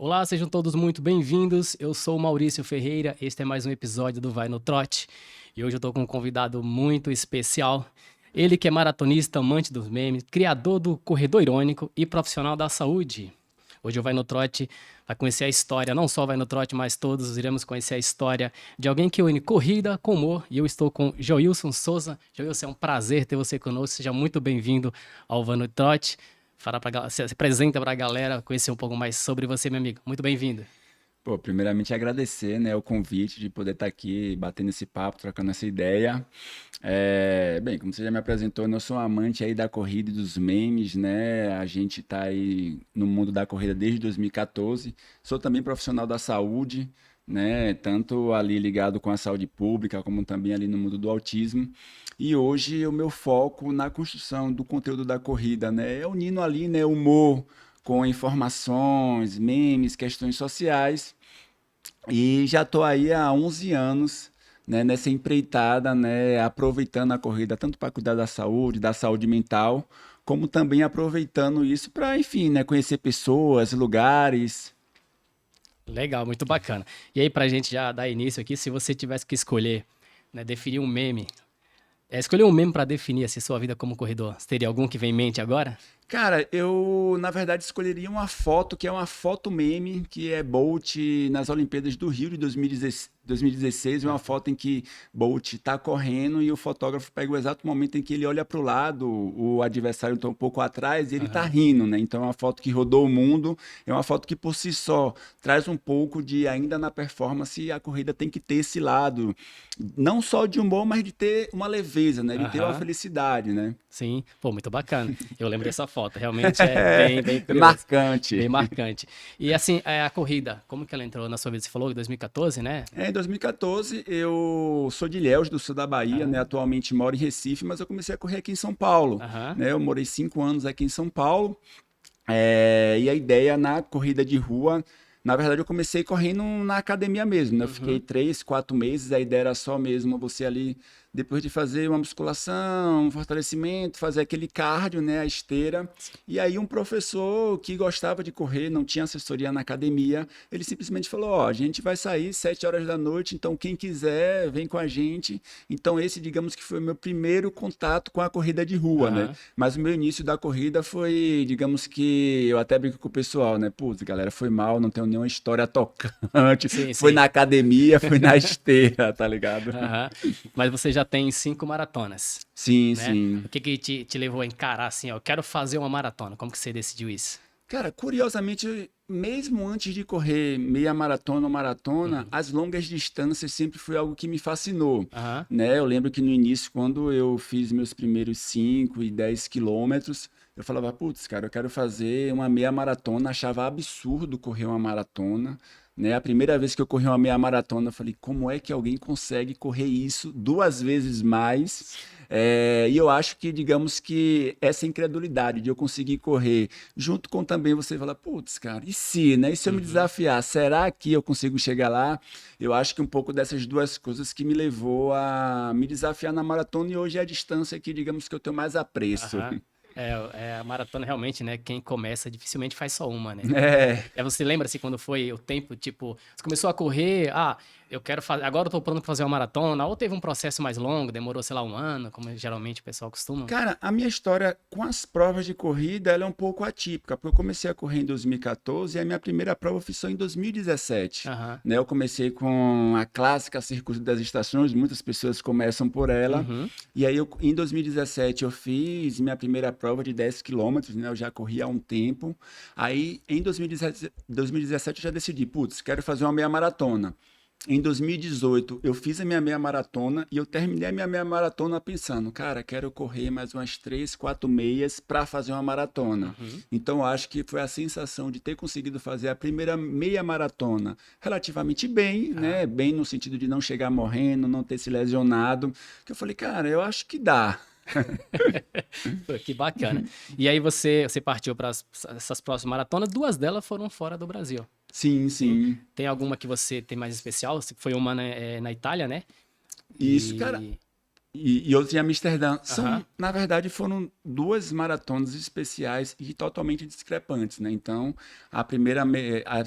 Olá, sejam todos muito bem-vindos. Eu sou o Maurício Ferreira, este é mais um episódio do Vai no Trote. E hoje eu estou com um convidado muito especial. Ele que é maratonista, amante dos memes, criador do Corredor Irônico e profissional da saúde. Hoje o Vai no Trote vai conhecer a história, não só Vai no Trote, mas todos iremos conhecer a história de alguém que une corrida com humor. E eu estou com Joilson Souza. Joilson, é um prazer ter você conosco. Seja muito bem-vindo ao Vai no Trote. Se apresenta para a galera conhecer um pouco mais sobre você, meu amigo. Muito bem-vindo. Pô, primeiramente agradecer, né, o convite de poder estar aqui batendo esse papo, trocando essa ideia. Bem, como você já me apresentou, eu sou um amante aí da corrida e dos memes, né? A gente tá aí no mundo da corrida desde 2014. Sou também profissional da saúde, né? Tanto ali ligado com a saúde pública, como também ali no mundo do autismo. E hoje o meu foco na construção do conteúdo da corrida, né, é unindo ali, né, humor com informações, memes, questões sociais. E já estou aí há 11 anos, né, nessa empreitada, né, aproveitando a corrida tanto para cuidar da saúde mental, como também aproveitando isso para, enfim, né, conhecer pessoas, lugares. Legal, muito bacana. E aí, pra gente já dar início aqui, se você tivesse que escolher, né, definir um meme, escolher um meme para definir assim, sua vida como corredor, você teria algum que vem em mente agora? Cara, eu na verdade escolheria uma foto que é uma foto meme, que é Bolt nas Olimpíadas do Rio de 2016, uma foto em que Bolt está correndo e o fotógrafo pega o exato momento em que ele olha para o lado, o adversário está um pouco atrás e ele está Aham. rindo, né? Então é uma foto que rodou o mundo, é uma foto que por si só traz um pouco de, ainda na performance, a corrida tem que ter esse lado, não só de humor, mas de ter uma leveza, né? De ter uma Aham. felicidade, né? Sim, pô, muito bacana. Eu lembro dessa foto, realmente é bem É curioso, marcante. bem marcante. E assim, a corrida, como que ela entrou na sua vida? Você falou em 2014, né? Em 2014, eu sou de Ilhéus, do sul da Bahia, né? Aham, Atualmente moro em Recife, mas eu comecei a correr aqui em São Paulo, aham, né? Eu morei 5 anos aqui em São Paulo, e a ideia na corrida de rua, na verdade, eu comecei correndo na academia mesmo, né? Eu fiquei uhum. 3, 4 meses, a ideia era só mesmo você ali, depois de fazer uma musculação, um fortalecimento, fazer aquele cardio, né? A esteira. E aí um professor que gostava de correr, não tinha assessoria na academia, ele simplesmente falou, ó, a gente vai sair 7 horas da noite, então quem quiser, vem com a gente. Então esse, digamos que foi o meu primeiro contato com a corrida de rua, né? Aham. Mas o meu início da corrida foi, digamos que, eu até brinco com o pessoal, né? Putz, galera, foi mal, não tenho nenhuma história tocante. Sim, Foi sim. na academia, foi na esteira, tá ligado? Aham. Mas você já tem 5 maratonas, Sim, né? sim. O que que te levou a encarar assim, ó, eu quero fazer uma maratona? Como que você decidiu isso? Cara, curiosamente, mesmo antes de correr meia maratona ou maratona, Uhum. as longas distâncias sempre foi algo que me fascinou, Aham. né? Eu lembro que no início, quando eu fiz meus primeiros 5 e 10 quilômetros, eu falava, putz, cara, eu quero fazer uma meia maratona, achava absurdo correr uma maratona, né? A primeira vez que eu corri uma meia maratona, eu falei, como é que alguém consegue correr isso 2 vezes mais? E eu acho que, digamos que essa incredulidade de eu conseguir correr junto com também você falar, putz, cara, e se, né? E se eu me Uhum. desafiar, será que eu consigo chegar lá? Eu acho que um pouco dessas duas coisas que me levou a me desafiar na maratona e hoje é a distância que, digamos que eu tenho mais apreço. Aham. A maratona realmente, né? Quem começa dificilmente faz só uma, né? É, Você lembra assim quando foi o tempo, tipo, você começou a correr, eu quero fazer, agora eu tô pronto pra fazer uma maratona, ou teve um processo mais longo, demorou, sei lá, um ano, como geralmente o pessoal costuma? cara, a minha história com as provas de corrida, ela é um pouco atípica, porque eu comecei a correr em 2014 e a minha primeira prova foi só em 2017, Aham. né? Eu comecei com a clássica Circuito das Estações, muitas pessoas começam por ela, Uhum. e aí em 2017 eu fiz minha primeira prova de 10 quilômetros, né? Eu já corri há um tempo, aí em 2017 eu já decidi, putz, quero fazer uma meia maratona. Em 2018, eu fiz a minha meia maratona e eu terminei a minha meia maratona pensando, cara, quero correr mais umas 3, 4 meias para fazer uma maratona. Uhum. Então, eu acho que foi a sensação de ter conseguido fazer a primeira meia maratona relativamente bem, Aham. né? Bem no sentido de não chegar morrendo, não ter se lesionado. Que eu falei, cara, eu acho que dá. Pô, que bacana. E aí você partiu para essas próximas maratonas, duas delas foram fora do Brasil. Sim, Sim. sim. Tem alguma que você tem mais especial? Foi uma na Itália, né? Isso, cara. E. e outros em Amsterdã. Aham. Na verdade, foram duas maratonas especiais e totalmente discrepantes, né? Então,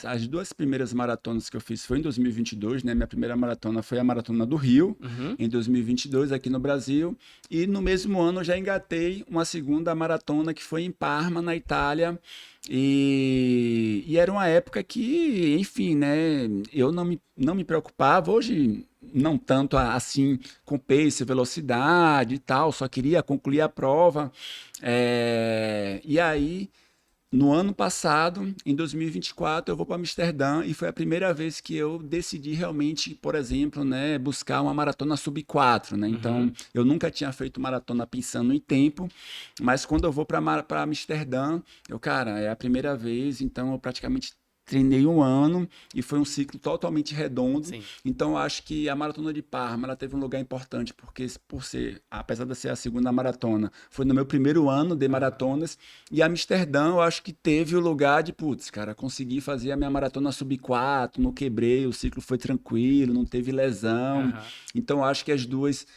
as duas primeiras maratonas que eu fiz foi em 2022, né? Minha primeira maratona foi a Maratona do Rio, Uhum. em 2022, aqui no Brasil. E no mesmo ano eu já engatei uma segunda maratona que foi em Parma, na Itália. E era uma época que, enfim, né? Eu não me preocupava. Hoje, não tanto assim com pace, velocidade e tal, só queria concluir a prova. E aí, no ano passado, em 2024, eu vou para Amsterdã e foi a primeira vez que eu decidi realmente, por exemplo, né, buscar uma maratona sub 4, né? Então, Uhum. eu nunca tinha feito maratona pensando em tempo, mas quando eu vou para Amsterdã, cara, é a primeira vez, então eu praticamente treinei um ano e foi um ciclo totalmente redondo. Sim. Então, eu acho que a maratona de Parma ela teve um lugar importante, porque por ser, apesar de ser a segunda maratona, foi no meu primeiro ano de Aham. maratonas. E Amsterdã, eu acho que teve o lugar de, putz, cara, consegui fazer a minha maratona sub 4, não quebrei, o ciclo foi tranquilo, não teve lesão. Aham. Então, eu acho que as duas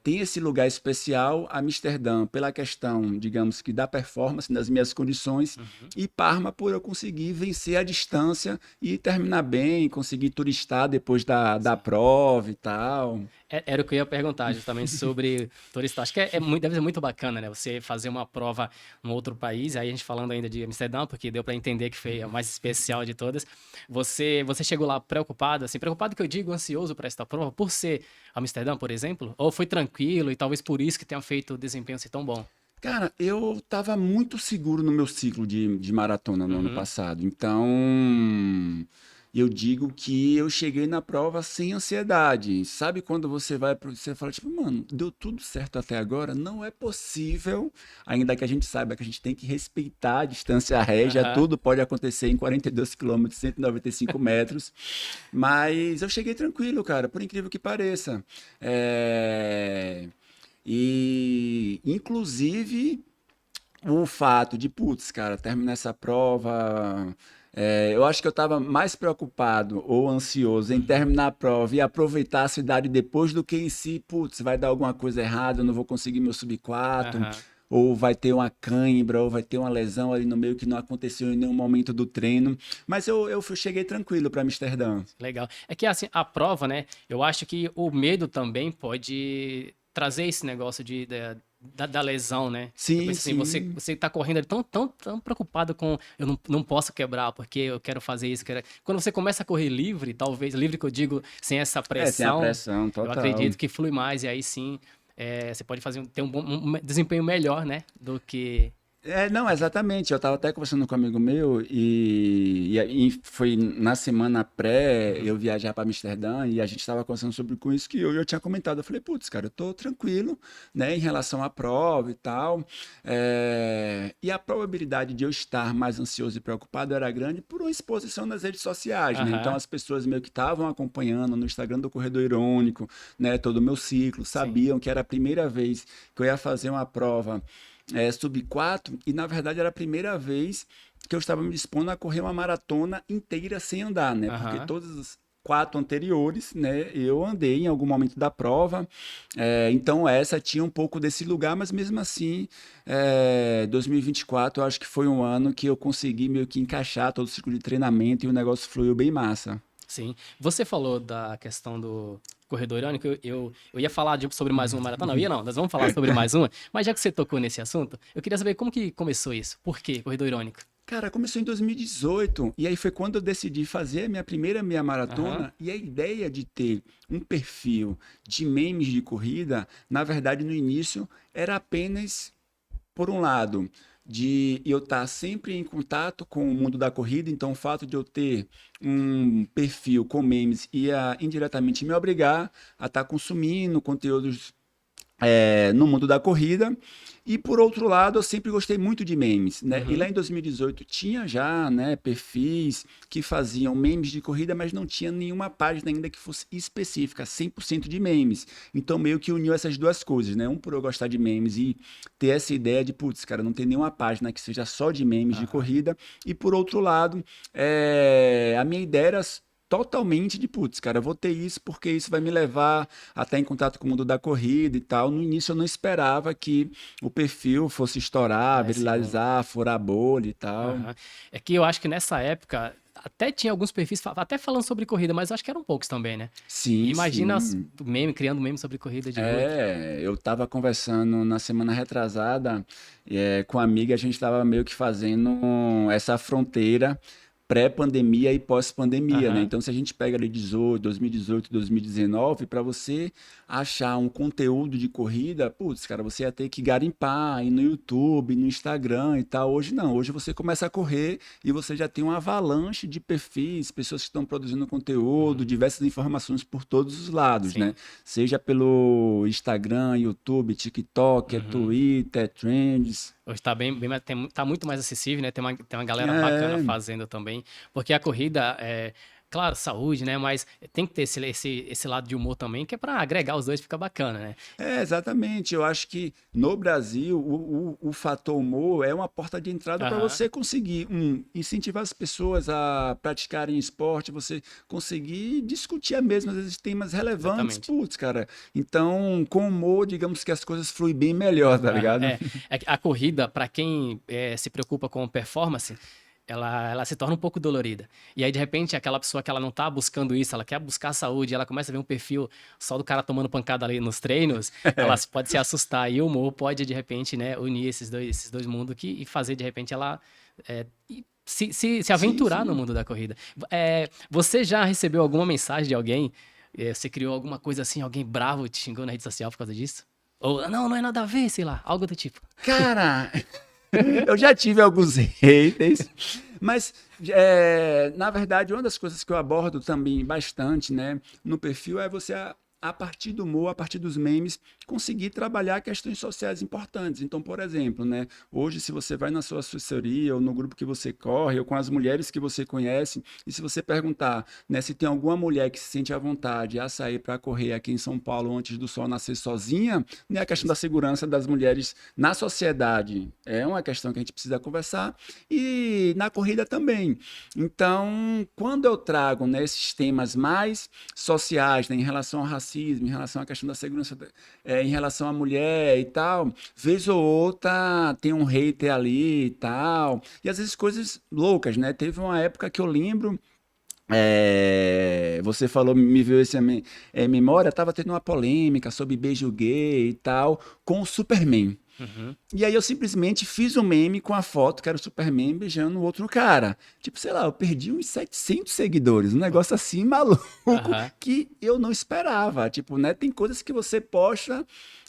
têm esse lugar especial. Amsterdã, pela questão, digamos que da performance, das minhas condições, Uhum. e Parma, por eu conseguir vencer a distância e terminar bem, conseguir turistar depois da Sim. prova e tal. Era o que eu ia perguntar, justamente sobre turista. Acho que deve ser muito bacana, né? Você fazer uma prova num outro país, aí a gente falando ainda de Amsterdã, porque deu para entender que foi a mais especial de todas. Você chegou lá preocupado, assim, preocupado que eu digo ansioso para esta prova, por ser Amsterdã, por exemplo? Ou foi tranquilo e talvez por isso que tenha feito o desempenho ser tão bom? Cara, eu estava muito seguro no meu ciclo de maratona no ano Uhum. passado. Então, eu digo que eu cheguei na prova sem ansiedade. Sabe quando você fala, tipo, mano, deu tudo certo até agora? Não é possível, ainda que a gente saiba que a gente tem que respeitar a distância régia, Aham. tudo pode acontecer em 42 quilômetros, 195 metros. Mas eu cheguei tranquilo, cara, por incrível que pareça. É... E, inclusive, o fato de, putz, cara, terminar essa prova. Eu acho que eu estava mais preocupado ou ansioso em Uhum. terminar a prova e aproveitar a cidade depois do que em si, putz, vai dar alguma coisa errada, eu não vou conseguir meu sub 4, Aham. ou vai ter uma cãibra, ou vai ter uma lesão ali no meio que não aconteceu em nenhum momento do treino. Mas eu cheguei tranquilo para Amsterdã. Legal. É que assim, a prova, né? Eu acho que o medo também pode trazer esse negócio da lesão, né? Eu Sim, penso assim, sim. você tá correndo ali tão preocupado com eu não posso quebrar porque eu quero fazer isso. Quando você começa a correr livre, talvez, livre que eu digo, sem essa Sem a pressão, pressão, eu total. acredito que flui mais, e aí sim você pode ter um desempenho melhor, né? Do que. Não, Do que... exatamente. Eu estava até conversando com um amigo meu e foi na semana pré Uhum. eu viajar para Amsterdã e a gente estava conversando sobre com isso que eu tinha comentado. Eu falei, putz, cara, eu tô tranquilo, né, em relação à prova e tal. E a probabilidade de eu estar mais ansioso e preocupado era grande por uma exposição nas redes sociais, né? Então Aham, as pessoas meio que estavam acompanhando no Instagram do Corredor Irônico, né, todo o meu ciclo, sim. sabiam que era a primeira vez que eu ia fazer uma prova sub 4 e na verdade era a primeira vez que eu estava me dispondo a correr uma maratona inteira sem andar, né? Porque Aham. todas as quatro anteriores, né, eu andei em algum momento da prova, então essa tinha um pouco desse lugar, mas mesmo assim, 2024 eu acho que foi um ano que eu consegui meio que encaixar todo o ciclo de treinamento e o negócio fluiu bem massa. Sim. Você falou da questão do corredor irônico. Eu ia falar sobre mais uma maratona. Não, ia não. Nós vamos falar sobre mais uma. Mas já que você tocou nesse assunto, eu queria saber como que começou isso. Por quê corredor irônico? Cara, começou em 2018 e aí foi quando eu decidi fazer a minha primeira meia Aham. maratona e a ideia de ter um perfil de memes de corrida, na verdade no início era apenas por um lado de eu estar sempre em contato com o mundo da corrida, então o fato de eu ter um perfil com memes ia indiretamente me obrigar a estar consumindo conteúdos no mundo da corrida. E por outro lado, eu sempre gostei muito de memes, né? E lá Uhum. em 2018 tinha já, né, perfis que faziam memes de corrida, mas não tinha nenhuma página ainda que fosse específica, 100% de memes. Então meio que uniu essas duas coisas, né? Um por eu gostar de memes e ter essa ideia de, putz, cara, não tem nenhuma página que seja só de memes de Aham. corrida. E por outro lado, a minha ideia era totalmente de, putz, cara, eu vou ter isso porque isso vai me levar a estar em contato com o mundo da corrida e tal. No início eu não esperava que o perfil fosse estourar, É, sim. viralizar, furar a bolha e tal. Aham. É que eu acho que nessa época até tinha alguns perfis até falando sobre corrida, mas eu acho que eram poucos também, né? E Sim, imagina sim. criando meme sobre corrida de rua. Eu estava conversando na semana retrasada, com uma amiga, a gente estava meio que fazendo essa fronteira pré-pandemia e pós-pandemia, né? Aham, Então, se a gente pega ali 2018, 2019, para você achar um conteúdo de corrida, putz, cara, você ia ter que garimpar, ir no YouTube, no Instagram e tal. Hoje não, hoje você começa a correr e você já tem uma avalanche de perfis, pessoas que estão produzindo conteúdo, uhum, diversas informações por todos os lados, né? sim. Seja pelo Instagram, YouTube, TikTok, Uhum. Twitter, Trends. Hoje tá tá muito mais acessível, né? Tem uma galera bacana É, fazendo também. Porque a corrida é, claro, saúde, né? Mas tem que ter esse lado de humor também, que é pra agregar os dois, fica bacana, né? exatamente. Eu acho que no Brasil o fator humor é uma porta de entrada para Aham, você conseguir, incentivar as pessoas a praticarem esporte, você conseguir discutir a mesma, às vezes temas relevantes, exatamente. putz, cara. Então, com humor, digamos que as coisas fluem bem melhor, tá Aham, ligado? é que a corrida, para quem se preocupa com performance, ela se torna um pouco dolorida. E aí, de repente, aquela pessoa que ela não tá buscando isso, ela quer buscar saúde, ela começa a ver um perfil só do cara tomando pancada ali nos treinos, ela pode se assustar. E o humor pode, de repente, né, unir esses dois mundos e fazer, de repente, ela se Sim, aventurar no sim. mundo da corrida. Você já recebeu alguma mensagem de alguém? Você criou alguma coisa assim, alguém bravo te xingou na rede social por causa disso? Ou, não, não é nada a ver, sei lá, algo do tipo. Cara, eu já tive alguns haters, mas na verdade uma das coisas que eu abordo também bastante, né, no perfil é você a partir do humor, a partir dos memes, conseguir trabalhar questões sociais importantes. Então, por exemplo, né, hoje se você vai na sua assessoria ou no grupo que você corre ou com as mulheres que você conhece, e se você perguntar, né, se tem alguma mulher que se sente à vontade a sair para correr aqui em São Paulo antes do sol nascer sozinha, né, a questão da segurança das mulheres na sociedade é uma questão que a gente precisa conversar e na corrida também. Então, quando eu trago, né, esses temas mais sociais, né, em relação ao racismo, em relação à questão da segurança, em relação à mulher e tal, vez ou outra tem um hater ali e tal, e às vezes coisas loucas, né? Teve uma época que eu lembro, você falou, me viu esse memória, estava tendo uma polêmica sobre beijo gay e tal, com o Superman. Uhum, E aí eu simplesmente fiz um meme com a foto que era o Superman beijando o outro cara. Tipo, sei lá, eu perdi uns 700 seguidores, um negócio assim maluco aham, que eu não esperava. Tipo, né, tem coisas que você posta,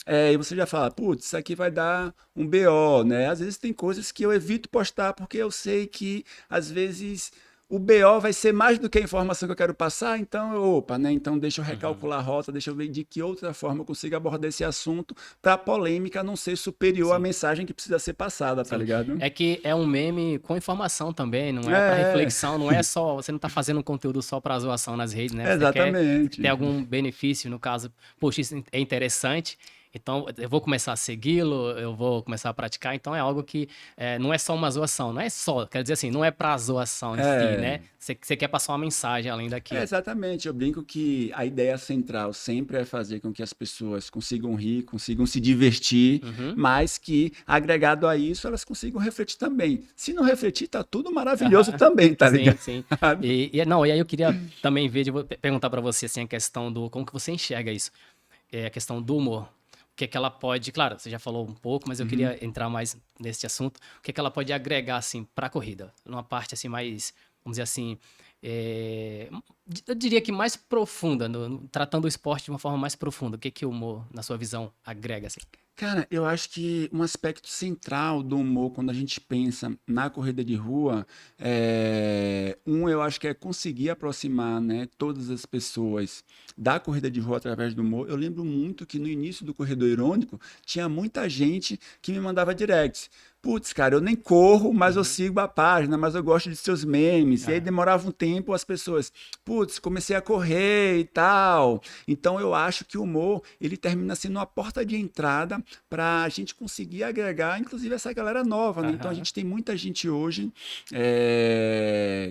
e você já fala, putz, isso aqui vai dar um BO, né? Às vezes tem coisas que eu evito postar porque eu sei que às vezes o BO vai ser mais do que a informação que eu quero passar, então, opa, né? Então deixa eu uhum, recalcular a rota, deixa eu ver de que outra forma eu consigo abordar esse assunto para a polêmica não ser superior à sim, mensagem que precisa ser passada, tá sim. ligado? É que é um meme com informação também, não é para É, reflexão, não é só, você não tá fazendo um conteúdo só para zoação nas redes, né? Você quer ter exatamente. algum benefício, no caso, poxa, isso é interessante, então eu vou começar a segui-lo, eu vou começar a praticar, então é algo que não é só uma zoação, não é só, quer dizer assim, não é pra zoação em si, né? É, Você quer passar uma mensagem além daquilo. exatamente. Eu brinco que a ideia central sempre é fazer com que as pessoas consigam rir, consigam se divertir, Uhum. mas que agregado a isso elas consigam refletir também. Se não refletir, tá tudo maravilhoso Aham. também, tá Sim, ligado? sim. Não, e aí eu queria também ver, perguntar pra você assim, a questão do como que você enxerga isso, a questão do humor. O que é que ela pode, claro, você já falou um pouco, mas eu Uhum. queria entrar mais nesse assunto. O que é que ela pode agregar assim para a corrida, numa parte assim mais, vamos dizer assim, é, eu diria que mais profunda, tratando o esporte de uma forma mais profunda. O que é que o humor, na sua visão, agrega assim? Cara, eu acho que um aspecto central do humor, quando a gente pensa na corrida de rua, eu acho que é conseguir aproximar, né, todas as pessoas da corrida de rua através do humor. Eu lembro muito que no início do Corredor Irônico tinha muita gente que me mandava directs. putz, cara, eu nem corro, mas eu sigo a página, mas eu gosto de seus memes. E aí demorava um tempo, as pessoas, putz, comecei a correr e tal. Então eu acho que o humor, ele termina sendo uma porta de entrada para a gente conseguir agregar, inclusive, essa galera nova, né? Então a Aham. gente tem muita gente hoje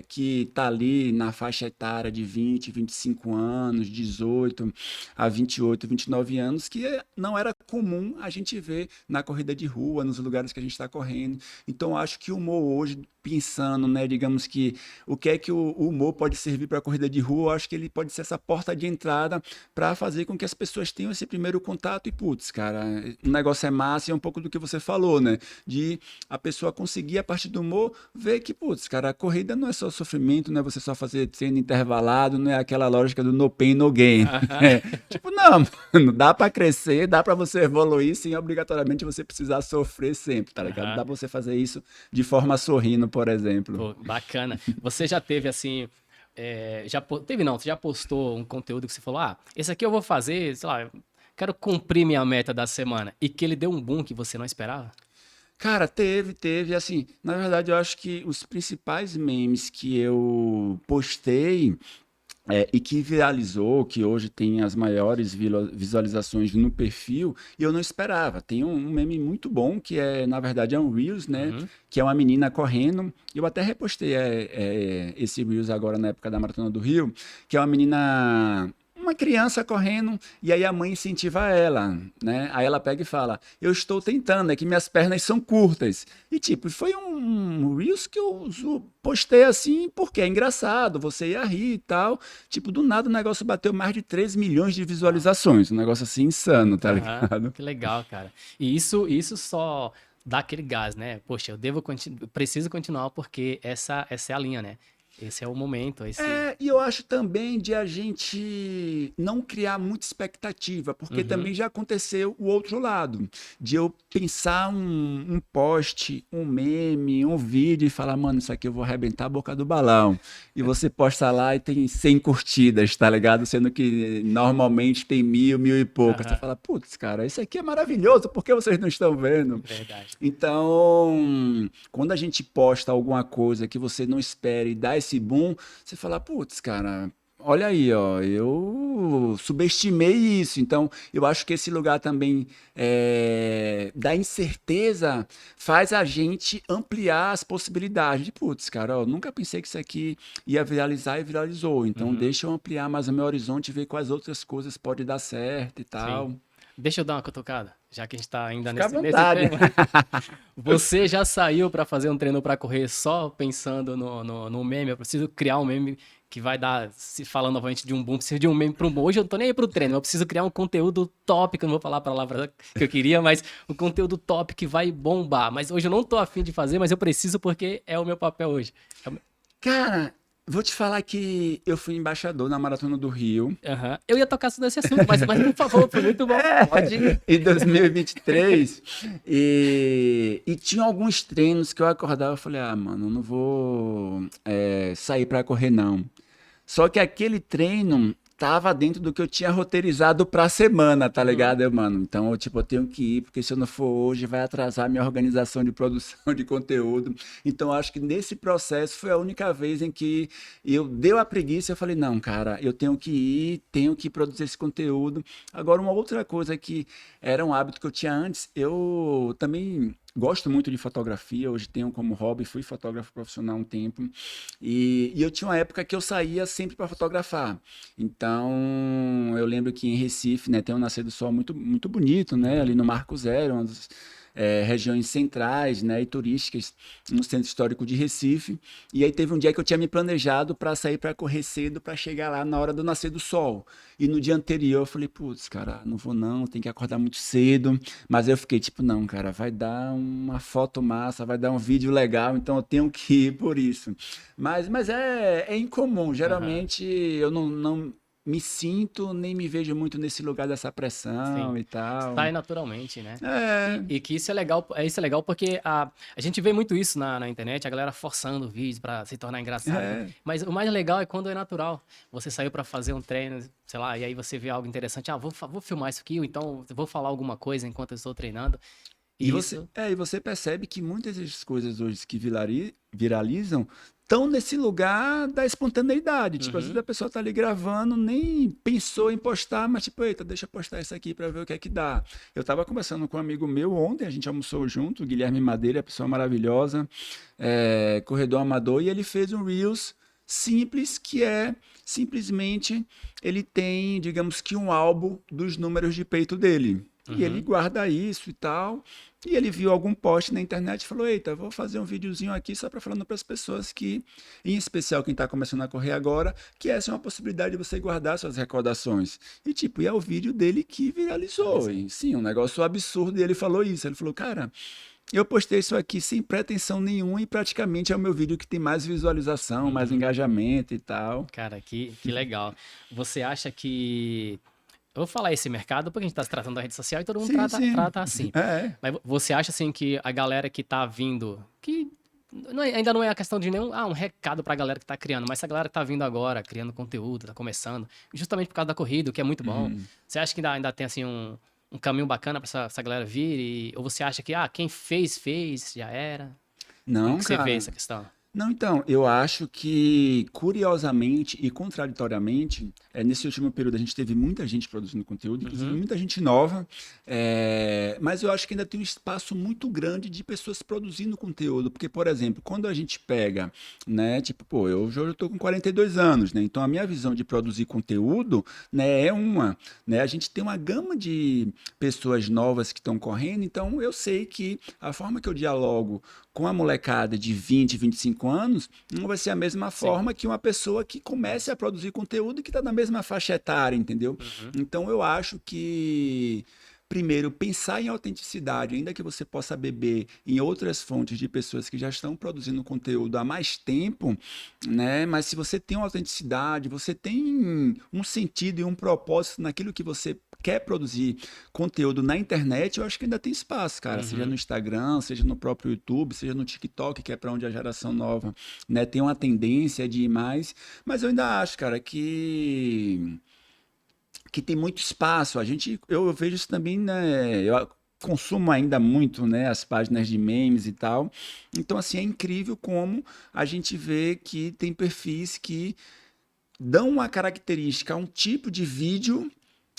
que tá ali na faixa etária de 20, 25 anos, 18 a 28, 29 anos, que não era comum a gente ver na corrida de rua, nos lugares que a gente está correndo. Então, eu acho que o humor hoje, pensando, né, digamos que o que é que o humor pode servir para a corrida de rua, eu acho que ele pode ser essa porta de entrada para fazer com que as pessoas tenham esse primeiro contato e, putz, cara, o negócio é massa e é um pouco do que você falou, né? De a pessoa conseguir, a partir do humor, ver que, putz, cara, a corrida não é só sofrimento, não é você só fazer treino intervalado, não é aquela lógica do no pain, no gain. Aham. É, tipo, não, mano, dá pra crescer, dá pra você evoluir sem obrigatoriamente você precisar sofrer sempre, tá ligado? Aham. Dá pra você fazer isso de forma sorrindo, por exemplo. Pô, bacana. Você já teve assim, teve não, você já postou um conteúdo que você falou, esse aqui eu vou fazer, sei lá, quero cumprir minha meta da semana, e que ele deu um boom que você não esperava? Cara, teve, assim, na verdade eu acho que os principais memes que eu postei e que viralizou, que hoje tem as maiores visualizações no perfil, e eu não esperava. Tem um meme muito bom, que na verdade, é um Reels, né? Uhum. Que é uma menina correndo. Eu até repostei esse Reels agora na época da Maratona do Rio, que é uma menina. Uma criança correndo e aí a mãe incentiva ela, né? Aí ela pega e fala: Eu estou tentando, é que minhas pernas são curtas. E tipo, foi um Reels que eu postei assim porque é engraçado, você ia rir e tal. Tipo, do nada o negócio bateu mais de 3 milhões de Uau. visualizações. Um negócio assim insano, tá Aham. ligado? Que legal, cara. E isso só dá aquele gás, né? Poxa, eu preciso continuar porque essa é a linha, né? Esse é o momento, esse. E eu acho também de a gente não criar muita expectativa, porque Uhum. também já aconteceu o outro lado, de eu pensar um post, um meme, um vídeo e falar, mano, isso aqui eu vou arrebentar a boca do balão. E você posta lá e tem 100 curtidas, tá ligado? Sendo que normalmente tem 1.000, 1.000 e poucas. Você Aham. fala, putz, cara, isso aqui é maravilhoso, por que vocês não estão vendo? Verdade. Então, quando a gente posta alguma coisa que você não espera e dá esse boom, você fala, putz, cara, olha aí, ó, eu subestimei isso. Então, eu acho que esse lugar também da incerteza faz a gente ampliar as possibilidades. De, putz, cara, ó, nunca pensei que isso aqui ia viralizar e viralizou. Então, Uhum. deixa eu ampliar mais o meu horizonte e ver quais outras coisas pode dar certo e Sim. tal. Deixa eu dar uma cutucada, já que a gente tá ainda Fica à nesse vontade. tema. Você já saiu pra fazer um treino pra correr só pensando no meme? Eu preciso criar um meme que vai dar, se falando novamente de um boom, preciso de um meme pro boom. Hoje eu não tô nem aí pro treino, eu preciso criar um conteúdo top, que eu não vou falar a palavra que eu queria, mas um conteúdo top que vai bombar. Mas hoje eu não tô afim de fazer, mas eu preciso porque é o meu papel hoje. Cara, vou te falar que eu fui embaixador na Maratona do Rio. Aham. Eu ia tocar nesse assunto, mas por favor, foi muito bom. Pode ir. Em 2023. E tinha alguns treinos que eu acordava e falei, mano, eu não vou sair pra correr, não. Só que aquele treino tava dentro do que eu tinha roteirizado pra semana, tá Uhum. ligado, mano? Então, eu tenho que ir, porque se eu não for hoje, vai atrasar a minha organização de produção de conteúdo. Então, eu acho que nesse processo foi a única vez em que eu deu a preguiça, eu falei, não, cara, eu tenho que ir, tenho que produzir esse conteúdo. Agora, uma outra coisa que era um hábito que eu tinha antes, eu também gosto muito de fotografia, hoje tenho como hobby, fui fotógrafo profissional há um tempo, e eu tinha uma época que eu saía sempre para fotografar. Então, eu lembro que em Recife, né, tem um nascer do sol muito, muito bonito, né, ali Uhum. no Marco Zero, uma das regiões centrais, né, e turísticas no centro histórico de Recife. E aí teve um dia que eu tinha me planejado para sair para correr cedo para chegar lá na hora do nascer do sol. E no dia anterior eu falei, putz, cara, não vou não, tem que acordar muito cedo. Mas eu fiquei tipo, não, cara, vai dar uma foto massa, vai dar um vídeo legal, então eu tenho que ir por isso. Mas é incomum. Aham. Geralmente eu não me sinto nem me vejo muito nesse lugar dessa Sim. pressão e tal. Sai naturalmente, né? É, E que isso é legal porque a gente vê muito isso na internet, a galera forçando o vídeo pra se tornar engraçado. é. Mas o mais legal é quando é natural. Você saiu pra fazer um treino, sei lá, e aí você vê algo interessante. Vou filmar isso aqui, ou então vou falar alguma coisa enquanto eu estou treinando. Isso. E você percebe que muitas das coisas hoje que viralizam estão nesse lugar da espontaneidade. Tipo, às vezes Uhum. a pessoa tá ali gravando, nem pensou em postar, mas tipo, eita, deixa eu postar isso aqui para ver o que é que dá. Eu tava conversando com um amigo meu ontem, a gente almoçou junto, o Guilherme Madeira, pessoa maravilhosa, corredor amador, e ele fez um Reels simples que é simplesmente ele tem, digamos que um álbum dos números de peito dele. E ele Uhum. guarda isso e tal. E ele viu algum post na internet e falou: eita, vou fazer um videozinho aqui só para falando para as pessoas que, em especial quem está começando a correr agora, que essa é uma possibilidade de você guardar suas recordações. E tipo, e é o vídeo dele que viralizou. Finalizou. E sim, um negócio absurdo. E ele falou isso. Ele falou: cara, eu postei isso aqui sem pretensão nenhuma e praticamente é o meu vídeo que tem mais visualização, mais Uhum. engajamento e tal. Cara, que legal. Você acha que. Eu vou falar esse mercado porque a gente tá se tratando da rede social e todo mundo Sim, sim. trata assim. É. Mas você acha assim que a galera que tá vindo, que ainda não é a questão de nenhum, um recado pra galera que tá criando, mas se a galera que tá vindo agora, criando conteúdo, tá começando, justamente por causa da corrida, o que é muito bom, Uhum. você acha que ainda tem assim um caminho bacana pra essa galera vir? Ou você acha que, quem fez, já era? Como Não, que você vê cara. essa questão? Não, então, eu acho que, curiosamente e contraditoriamente, nesse último período a gente teve muita gente produzindo conteúdo, inclusive Uhum, muita gente nova, mas eu acho que ainda tem um espaço muito grande de pessoas produzindo conteúdo, porque, por exemplo, quando a gente pega, né, tipo, pô, eu já estou com 42 anos, né, então a minha visão de produzir conteúdo, né, né, a gente tem uma gama de pessoas novas que estão correndo, então eu sei que a forma que eu dialogo com a molecada de 20, 25 anos, não vai ser a mesma sim. forma que uma pessoa que comece a produzir conteúdo e que está na mesma faixa etária, entendeu? Uhum, Então eu acho que, primeiro, pensar em autenticidade, ainda que você possa beber em outras fontes de pessoas que já estão produzindo conteúdo há mais tempo, né? Mas se você tem uma autenticidade, você tem um sentido e um propósito naquilo que você quer produzir conteúdo na internet, eu acho que ainda tem espaço, cara. Seja no uhum, Instagram, seja no próprio YouTube, seja no TikTok, que é para onde a geração nova, né, tem uma tendência de ir mais. Mas eu ainda acho, cara, que tem muito espaço. Eu vejo isso também, né? Eu consumo ainda muito, né, as páginas de memes e tal. Então, assim, é incrível como a gente vê que tem perfis que dão uma característica a um tipo de vídeo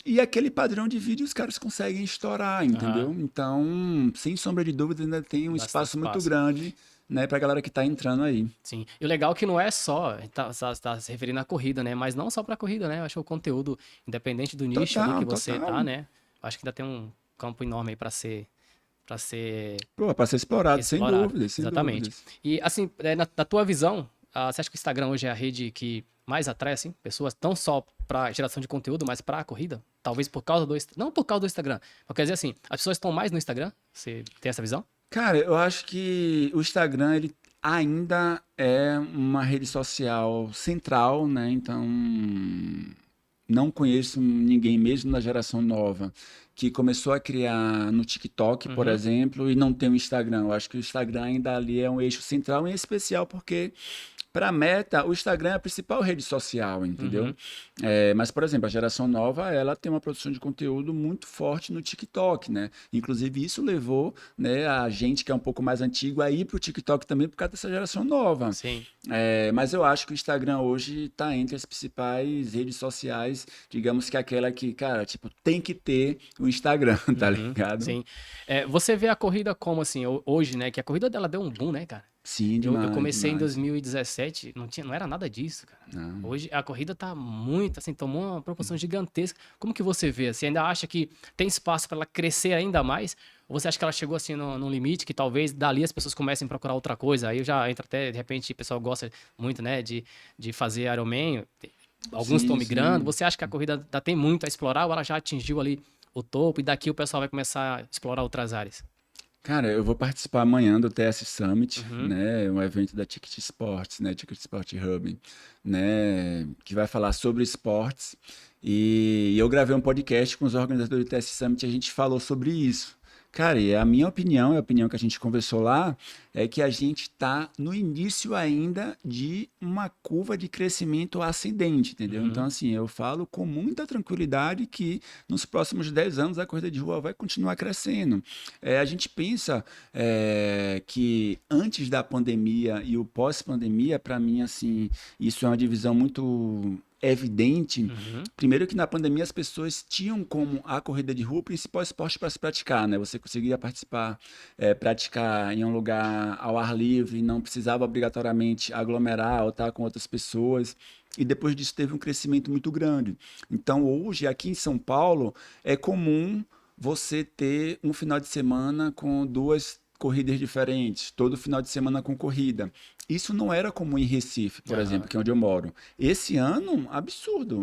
e aquele padrão de vídeo os caras conseguem estourar, aham, entendeu? Então, sem sombra de dúvida, ainda tem um bastante espaço muito espaço. grande, né, pra galera que tá entrando aí. Sim. E o legal é que não é só, a gente tá se referindo à corrida, né? Mas não só pra corrida, né? Eu acho que o conteúdo, independente do nicho ali que Total, você tá, total. né? Eu acho que ainda tem um campo enorme aí para ser Pô, pra ser explorado, sem explorado. dúvidas, sem Exatamente. dúvidas. E assim, na tua visão, você acha que o Instagram hoje é a rede que mais atrai, assim, pessoas, não só pra geração de conteúdo, mas pra corrida? Talvez por causa do, não por causa do Instagram, mas quer dizer assim, as pessoas estão mais no Instagram? Você tem essa visão? Cara, eu acho que o Instagram, ele ainda é uma rede social central, né? Então, não conheço ninguém, mesmo da geração nova, que começou a criar no TikTok, por Uhum, exemplo, e não tem o Instagram. Eu acho que o Instagram ainda ali é um eixo central, em especial porque para a Meta, o Instagram é a principal rede social, entendeu? uhum, Mas, por exemplo, a geração nova, ela tem uma produção de conteúdo muito forte no TikTok, né? Inclusive, isso levou, né, a gente que é um pouco mais antigo a ir para o TikTok também por causa dessa geração nova. sim. Mas eu acho que o Instagram hoje está entre as principais redes sociais, digamos que aquela que, cara, tipo, tem que ter o Instagram, tá Uhum, ligado? sim. Você vê a corrida como assim, hoje, né? Que a corrida dela deu um boom, né, cara? Sim, Eu demais, comecei em demais. 2017, não era nada disso, cara. Não. Hoje a corrida tá muito, assim, tomou uma proporção gigantesca. Como que você vê? Você ainda acha que tem espaço para ela crescer ainda mais? Ou você acha que ela chegou assim no limite, que talvez dali as pessoas comecem a procurar outra coisa? Aí já entra até, de repente, o pessoal gosta muito, né, de fazer Ironman. Alguns estão Sim, migrando. sim. Você acha que a corrida ainda tem muito a explorar ou ela já atingiu ali o topo e daqui o pessoal vai começar a explorar outras áreas? Cara, eu vou participar amanhã do TS Summit, Uhum, né? Um evento da Ticket Sports, né? Ticket Sport Hub, né? Que vai falar sobre esportes. E eu gravei um podcast com os organizadores do TS Summit e a gente falou sobre isso. Cara, e a minha opinião, a opinião que a gente conversou lá, é que a gente está no início ainda de uma curva de crescimento ascendente, entendeu? Então, Uhum. assim, eu falo com muita tranquilidade que nos próximos 10 anos a corrida de rua vai continuar crescendo. A gente pensa que antes da pandemia e o pós-pandemia, para mim, assim, isso é uma divisão muito evidente. Uhum. Primeiro que na pandemia as pessoas tinham como a corrida de rua o principal esporte para se praticar, né? Você conseguia participar, praticar em um lugar ao ar livre, não precisava obrigatoriamente aglomerar ou estar com outras pessoas. E depois disso teve um crescimento muito grande. Então hoje, aqui em São Paulo, é comum você ter um final de semana com duas corridas diferentes, todo final de semana com corrida. Isso não era comum em Recife, por exemplo, Aham. que é onde eu moro. Esse ano, absurdo.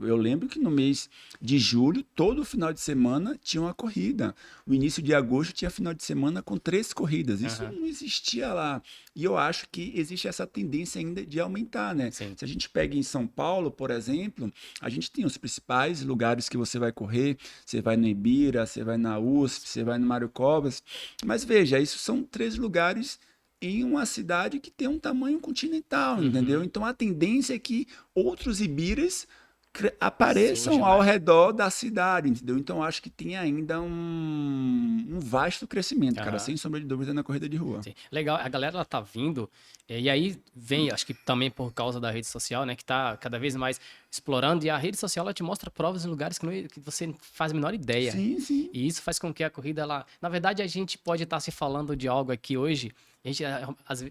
Eu lembro que no mês de julho, todo final de semana tinha uma corrida. O início de agosto tinha final de semana com 3 corridas. Isso Aham. não existia lá. E eu acho que existe essa tendência ainda de aumentar, né? Sim. Se a gente pega em São Paulo, por exemplo, a gente tem os principais lugares que você vai correr. Você vai no Ibira, você vai na USP, você vai no Mário Covas. Mas veja, isso são 3 lugares em uma cidade que tem um tamanho continental, entendeu? Uhum. Então a tendência é que outros Ibiras Surge apareçam ao mais. redor da cidade, entendeu? Então acho que tem ainda um vasto crescimento, cara, Aham. sem sombra de dúvida na corrida de rua. Sim. Legal, a galera ela tá vindo, e aí vem, acho que também por causa da rede social, né, que tá cada vez mais explorando, e a rede social ela te mostra provas em lugares que você não faz a menor ideia. Sim, sim. E isso faz com que a corrida, ela, na verdade, a gente pode estar se falando de algo aqui hoje, a gente,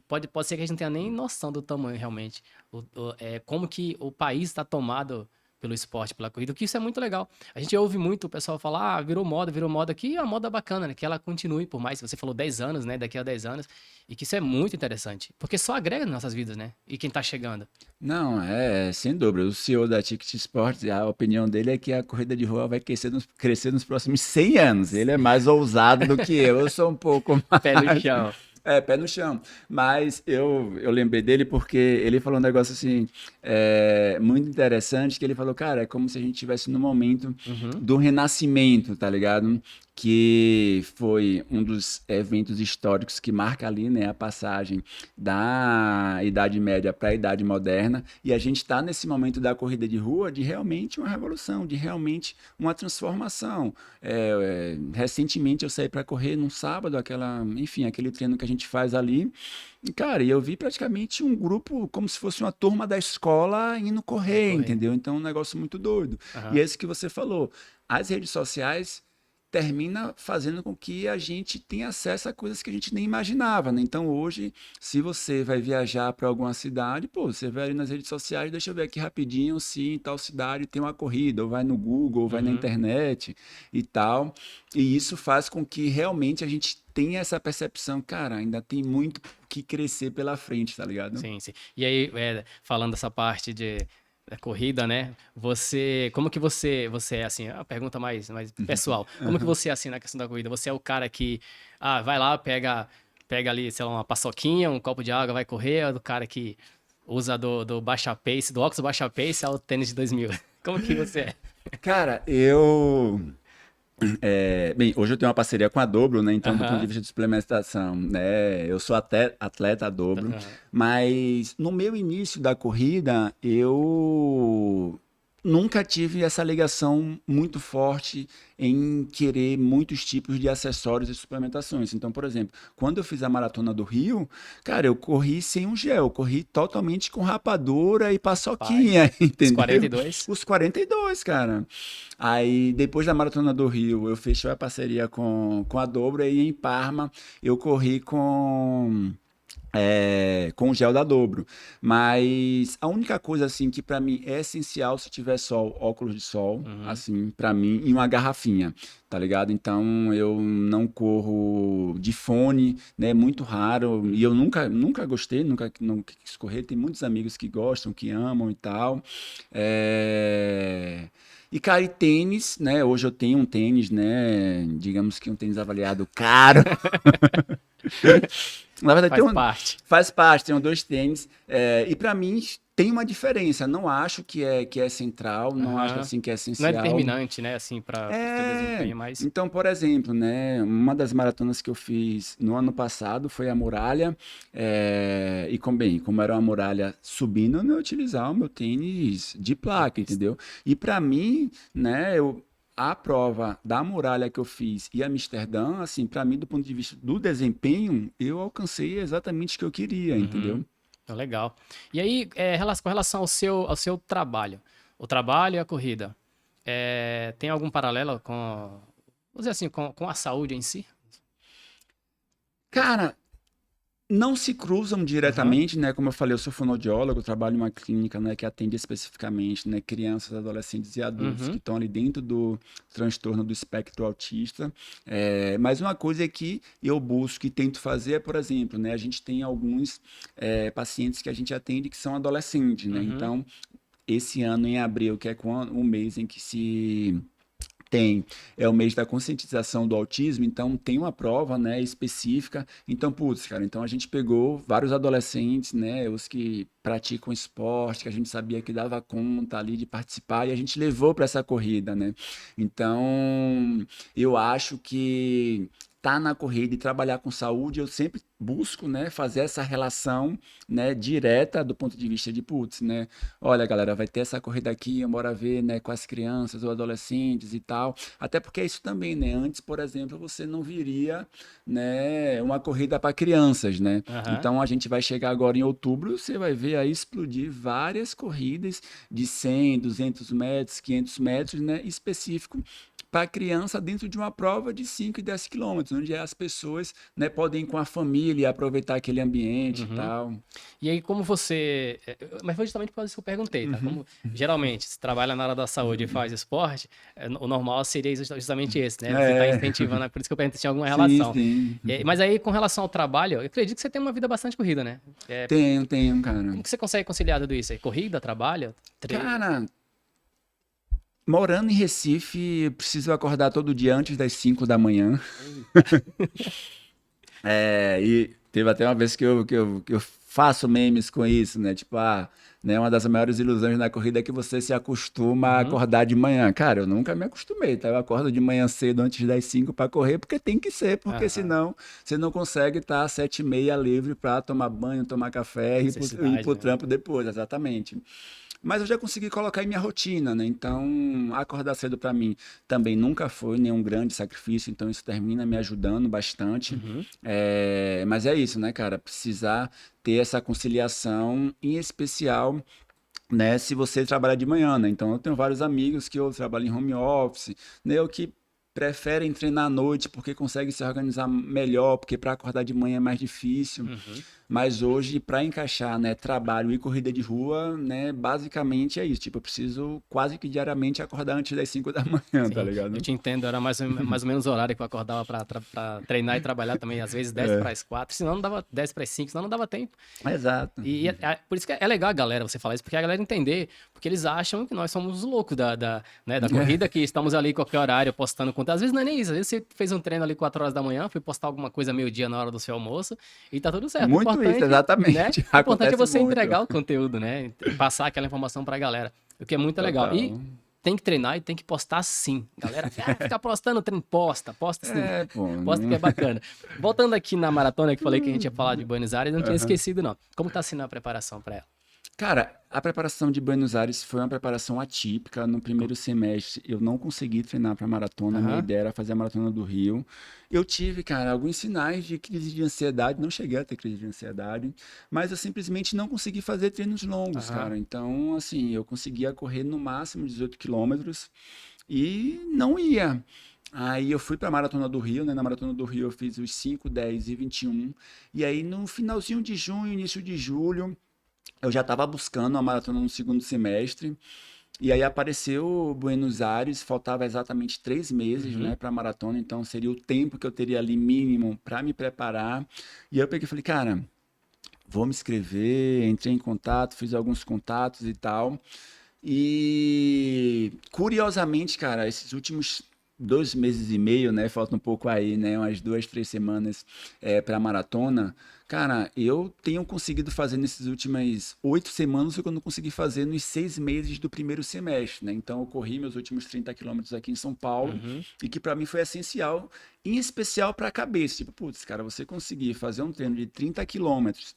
pode ser que a gente não tenha nem noção do tamanho realmente, como que o país está tomado pelo esporte, pela corrida, que isso é muito legal. A gente ouve muito o pessoal falar, virou moda aqui, é uma moda bacana, né? Que ela continue por mais, você falou 10 anos, né? Daqui a 10 anos, e que isso é muito interessante, porque só agrega nas nossas vidas, né? E quem tá chegando. Não, sem dúvida. O CEO da Ticket Sports, a opinião dele é que a corrida de rua vai crescer nos próximos 100 anos. Ele é mais ousado do que eu sou um pouco Pé no mais. chão. Pé no chão. Mas eu lembrei dele porque ele falou um negócio assim, muito interessante, que ele falou, cara, é como se a gente estivesse no momento Uhum. do renascimento, tá ligado? Que foi um dos eventos históricos que marca ali, né, a passagem da Idade Média para a Idade Moderna, e a gente está nesse momento da corrida de rua de realmente uma revolução, de realmente uma transformação. Recentemente eu saí para correr num sábado, enfim, aquele treino que a gente faz ali, e, cara, eu vi praticamente um grupo como se fosse uma turma da escola indo Vai correr, correr. entendeu? Então, é um negócio muito doido. E Aham. é isso que você falou. As redes sociais termina fazendo com que a gente tenha acesso a coisas que a gente nem imaginava, né? Então, hoje, se você vai viajar para alguma cidade, pô, você vai ali nas redes sociais, deixa eu ver aqui rapidinho se em tal cidade tem uma corrida, ou vai no Google, ou vai na Uhum. internet e tal. E isso faz com que realmente a gente tenha essa percepção, cara, ainda tem muito que crescer pela frente, tá ligado? Sim, sim. E aí, falando dessa parte da corrida, né? Como que você é assim? É uma pergunta mais pessoal. Como que você é assim na questão da corrida? Você é o cara que, vai lá, pega ali, sei lá, uma paçoquinha, um copo de água, vai correr, é do cara que usa do baixa pace, do óculos baixa pace ao tênis de 2000. Como que você é? Cara, bem, hoje eu tenho uma parceria com a Dobro, né? Então, do ponto de Aham. vista de suplementação, né? Eu sou atleta Dobro, Aham. mas no meu início da corrida, eu nunca tive essa ligação muito forte em querer muitos tipos de acessórios e suplementações. Então, por exemplo, quando eu fiz a maratona do Rio, cara, eu corri sem um gel, eu corri totalmente com rapadura e Rapaz, paçoquinha, os entendeu? 42. Os 42, cara. Aí, depois da Maratona do Rio, eu fechei a parceria com a Dobro e em Parma eu corri com o gel da Dobro. Mas a única coisa assim que para mim é essencial se tiver sol, óculos de sol, Uhum. assim, para mim, e uma garrafinha, tá ligado? Então eu não corro de fone, né? Muito raro. E eu nunca gostei, nunca quis correr. Tem muitos amigos que gostam, que amam e tal. E, cara, e tênis, né? Hoje eu tenho um tênis, né? Digamos que um tênis avaliado caro. Na verdade, Faz parte. faz parte, tem 2 tênis. E para mim tem uma diferença. Não acho que é central, não acho Aham. assim que é Não é essencial. determinante, né, assim, para o seu desempenho, mas... Então, por exemplo, né, uma das maratonas que eu fiz no ano passado foi a muralha, como era uma muralha subindo, eu não ia utilizar o meu tênis de de placa, pista. entendeu? E para mim, né, a prova da muralha que eu fiz e Amsterdã, assim, para mim, do ponto de vista do desempenho, eu alcancei exatamente o que eu queria, Uhum. entendeu? Então, legal. E aí, com relação ao seu trabalho, o trabalho e a corrida, tem algum paralelo vamos dizer assim, com a saúde em si? Cara, não se cruzam Aham. diretamente, né? Como eu falei, eu sou fonoaudiólogo, trabalho em uma clínica, né, que atende especificamente, né, crianças, adolescentes e adultos que Uhum. estão ali dentro do transtorno do espectro autista. Mas uma coisa que eu busco e tento fazer é, por exemplo, né, a gente tem alguns pacientes que a gente atende que são adolescentes, né? Uhum. Então, esse ano em abril, que é o mês em que é o mês da conscientização do autismo, então tem uma prova, né, específica. Então, putz, cara, então a gente pegou vários adolescentes, né, os que praticam esporte, que a gente sabia que dava conta ali de participar, e a gente levou para essa corrida, né? Então, eu acho que tá na corrida e trabalhar com saúde, eu sempre busco, né, fazer essa relação, né, direta do ponto de vista de, putz, né, olha, galera, vai ter essa corrida aqui, bora ver, né, com as crianças ou adolescentes e tal. Até porque é isso também, né? Antes, por exemplo, você não viria, né, uma corrida para crianças, né? Aham. Então a gente vai chegar agora em outubro, você vai ver aí explodir várias corridas de 100, 200 metros, 500 metros, né, específico para criança dentro de uma prova de 5 e 10 quilômetros, onde as pessoas, né, podem ir com a família, aproveitar aquele ambiente e Uhum. tal. E aí, como você. Mas foi justamente por causa disso que eu perguntei, tá? Uhum. Como geralmente se trabalha na área da saúde e faz esporte, o normal seria justamente esse, né? Você está É, incentivando, por isso que eu perguntei se tinha alguma sim, relação. sim. Mas aí, com relação ao trabalho, eu acredito que você tem uma vida bastante corrida, né? Tenho, cara. Como que você consegue conciliar tudo isso aí? Corrida, trabalho, treino? Cara, morando em Recife, eu preciso acordar todo dia antes das 5 da manhã. Eita. E teve até uma vez que eu faço memes com isso, né? Tipo, né, uma das maiores ilusões na corrida é que você se acostuma a Uhum. acordar de manhã. Cara, eu nunca me acostumei, tá? Eu acordo de manhã cedo antes das 5 para correr, porque tem que ser, porque Aham. senão você não consegue estar às 7h30 livre para tomar banho, tomar café e ir Necessidade, pro né? trampo depois, exatamente. Mas eu já consegui colocar em minha rotina, né? Então, acordar cedo para mim também nunca foi nenhum grande sacrifício, então isso termina me ajudando bastante. Uhum. Mas é isso, né, cara? Precisar ter essa conciliação, em especial, né, se você trabalha de manhã, né? Então, eu tenho vários amigos que eu trabalho em home office, né, ou que preferem treinar à noite porque conseguem se organizar melhor, porque para acordar de manhã é mais difícil. Uhum. Mas hoje, para encaixar, né, trabalho e corrida de rua, né, basicamente é isso. Tipo, eu preciso quase que diariamente acordar antes das 5 da manhã, tá Sim, eu ligado? te entendo. Era mais ou menos o horário que eu acordava pra treinar e trabalhar também. Às vezes 10 para as 4, senão não dava 10 para as 5, senão não dava tempo. Exato. Por isso que é legal a galera você falar isso, porque a galera entender, porque eles acham que nós somos os loucos né, da corrida, que estamos ali em qualquer horário postando conteúdo. Às vezes não é nem isso, às vezes você fez um treino ali 4 horas da manhã, foi postar alguma coisa meio-dia na hora do seu almoço e tá tudo certo. O Muito isso, importante, né? exatamente. O importante é Acontece você muito. entregar o conteúdo, né? E passar aquela informação pra galera, o que é muito legal. E Total. tem que treinar e tem que postar sim. Galera, ficar postando treino, posta sim. Pô. Posta que é bacana. Voltando aqui na maratona que falei que a gente ia falar de Buenos Aires, eu não tinha Aham. esquecido, não. Como tá sendo a preparação para ela? Cara, a preparação de Buenos Aires foi uma preparação atípica. No Co- primeiro semestre, eu não consegui treinar para maratona. Minha Aham. ideia era fazer a maratona do Rio. Eu tive, cara, alguns sinais de crise de ansiedade. Não cheguei a ter crise de ansiedade, mas eu simplesmente não consegui fazer treinos longos, Aham. cara. Então, assim, eu conseguia correr no máximo 18 quilômetros e não ia. Aí eu fui para a Maratona do Rio, né? Na Maratona do Rio eu fiz os 5, 10 e 21. E aí no finalzinho de junho, início de julho, eu já estava buscando a maratona no segundo semestre, e aí apareceu Buenos Aires, faltava exatamente 3 meses, Uhum. né, para a maratona, então seria o tempo que eu teria ali mínimo para me preparar. E aí eu peguei e falei, cara, vou me inscrever, entrei em contato, fiz alguns contatos e tal. E curiosamente, cara, esses últimos 2 meses e meio, né? Falta um pouco aí, né? Umas 2, 3 semanas para a maratona. Cara, eu tenho conseguido fazer nessas últimas 8 semanas o que eu não consegui fazer nos 6 meses do primeiro semestre, né? Então, eu corri meus últimos 30 quilômetros aqui em São Paulo Uhum. e que para mim foi essencial, em especial para a cabeça. Tipo, putz, cara, você conseguir fazer um treino de 30 quilômetros